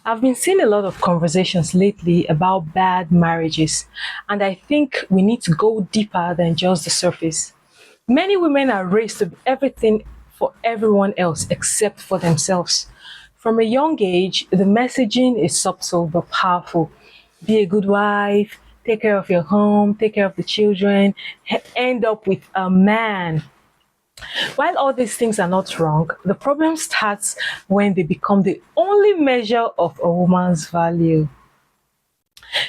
I've been seeing a lot of conversations lately about bad marriages, and I think we need to go deeper than just the surface. Many women are raised to be everything for everyone else except for themselves. From a young age, the messaging is subtle but powerful. Be a good wife, take care of your home, take care of the children, end up with a man. While all these things are not wrong, the problem starts when they become the only measure of a woman's value.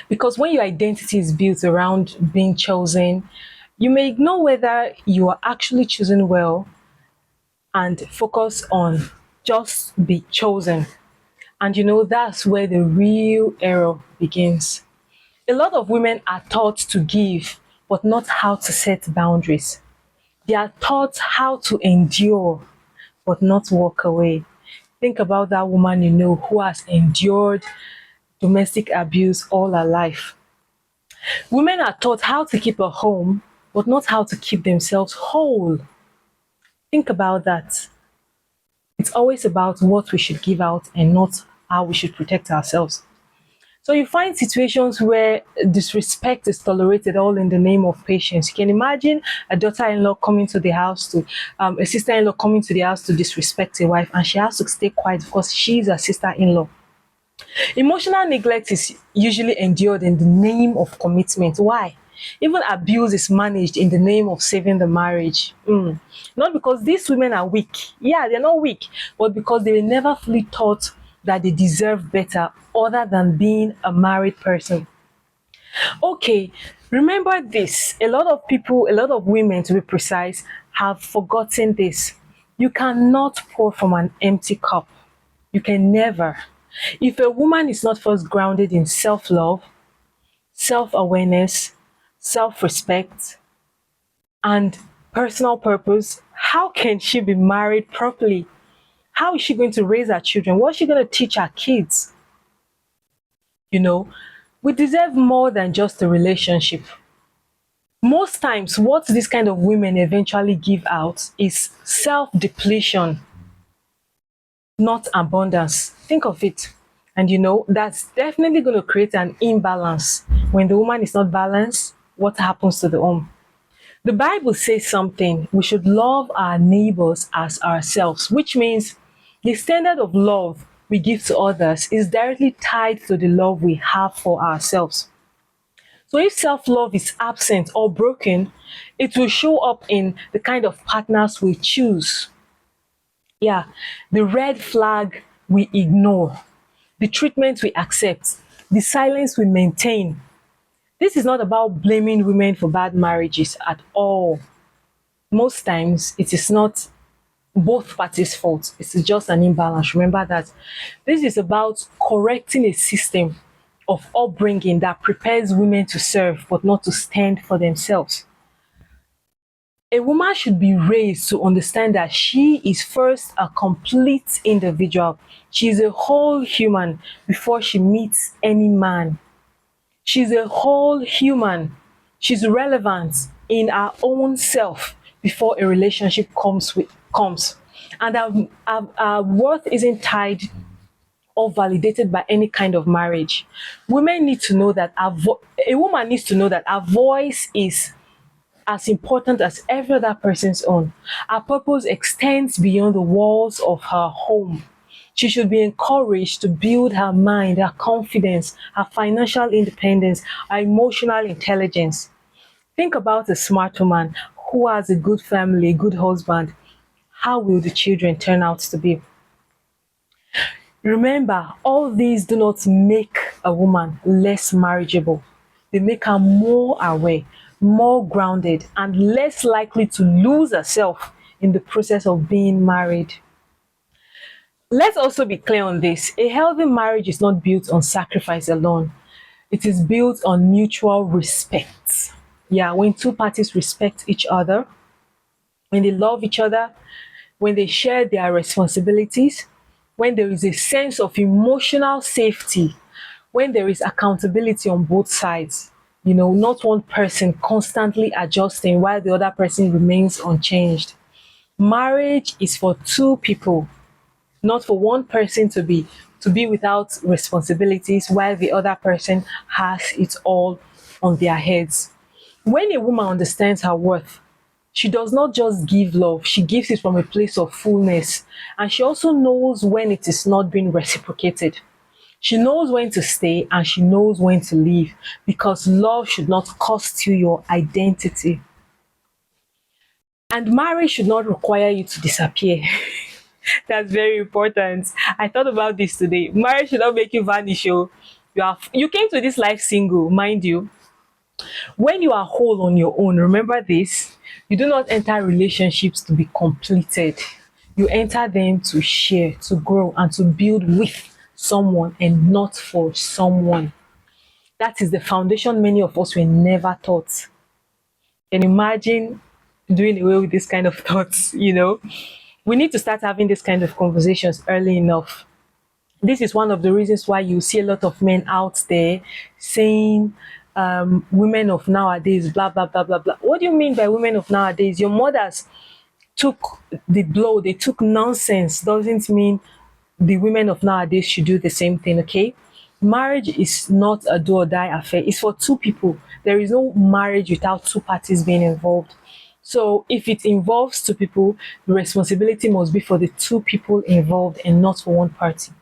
Because when your identity is built around being chosen, you may ignore whether you are actually choosing well and focus on just be chosen. And that's where the real error begins. A lot of women are taught to give, but not how to set boundaries. They are taught how to endure, but not walk away. Think about that woman who has endured domestic abuse all her life. Women are taught how to keep a home, but not how to keep themselves whole. Think about that. It's always about what we should give out and not how we should protect ourselves. So you find situations where disrespect is tolerated all in the name of patience. You can imagine a daughter-in-law coming to the house to, a sister-in-law coming to the house to disrespect a wife, and she has to stay quiet because she's a sister-in-law. Emotional neglect is usually endured in the name of commitment. Why? Even abuse is managed in the name of saving the marriage. Not because these women are weak. Yeah, they're not weak, but because they were never fully taught that they deserve better other than being a married person. Okay, remember this. A lot of people, a lot of women to be precise, have forgotten this. You cannot pour from an empty cup. You can never. If a woman is not first grounded in self love, self awareness, self respect, and personal purpose, how can she be married properly? How is she going to raise her children? What is she going to teach her kids? You know, we deserve more than just a relationship. Most times, what these kind of women eventually give out is self depletion, not abundance. Think of it. And that's definitely going to create an imbalance. When the woman is not balanced, what happens to the home? The Bible says something. We should love our neighbors as ourselves, which means the standard of love we give to others is directly tied to the love we have for ourselves. So if self-love is absent or broken, it will show up in the kind of partners we choose. Yeah, the red flag we ignore, the treatment we accept, the silence we maintain. This is not about blaming women for bad marriages at all. Most times, it is not both parties' fault. It's just an imbalance. Remember that. This is about correcting a system of upbringing that prepares women to serve but not to stand for themselves. A woman should be raised to understand that she is first a complete individual. She is a whole human before she meets any man. She's a whole human. She's relevant in her own self before a relationship comes. And our worth isn't tied or validated by any kind of marriage. Women need to know that a woman needs to know that her voice is as important as every other person's own. Her purpose extends beyond the walls of her home. She should be encouraged to build her mind, her confidence, her financial independence, her emotional intelligence. Think about a smart woman who has a good family, a good husband. How will the children turn out to be? Remember, all these do not make a woman less marriageable. They make her more aware, more grounded, and less likely to lose herself in the process of being married. Let's also be clear on this. A healthy marriage is not built on sacrifice alone. It is built on mutual respect. Yeah, when two parties respect each other, when they love each other, when they share their responsibilities, when there is a sense of emotional safety, when there is accountability on both sides, not one person constantly adjusting while the other person remains unchanged. Marriage is for two people, not for one person to be to be without responsibilities while the other person has it all on their heads. When a woman understands her worth, she does not just give love, she gives it from a place of fullness. And she also knows when it is not being reciprocated. She knows when to stay and she knows when to leave, because love should not cost you your identity. And marriage should not require you to disappear. That's very important. I thought about this today. Marriage should not make you vanish. Oh. You came to this life single, mind you. When you are whole on your own, remember this, you do not enter relationships to be completed. You enter them to share, to grow, and to build with someone and not for someone. That is the foundation many of us were never taught. Can you imagine doing away with this kind of thoughts, you know? We need to start having this kind of conversations early enough. This is one of the reasons why you see a lot of men out there saying women of nowadays, blah, blah, blah, blah, blah. What do you mean by women of nowadays? Your mothers took the blow, they took nonsense, doesn't mean the women of nowadays should do the same thing, okay? Marriage is not a do or die affair, it's for two people. There is no marriage without two parties being involved. So if it involves two people, the responsibility must be for the two people involved and not for one party.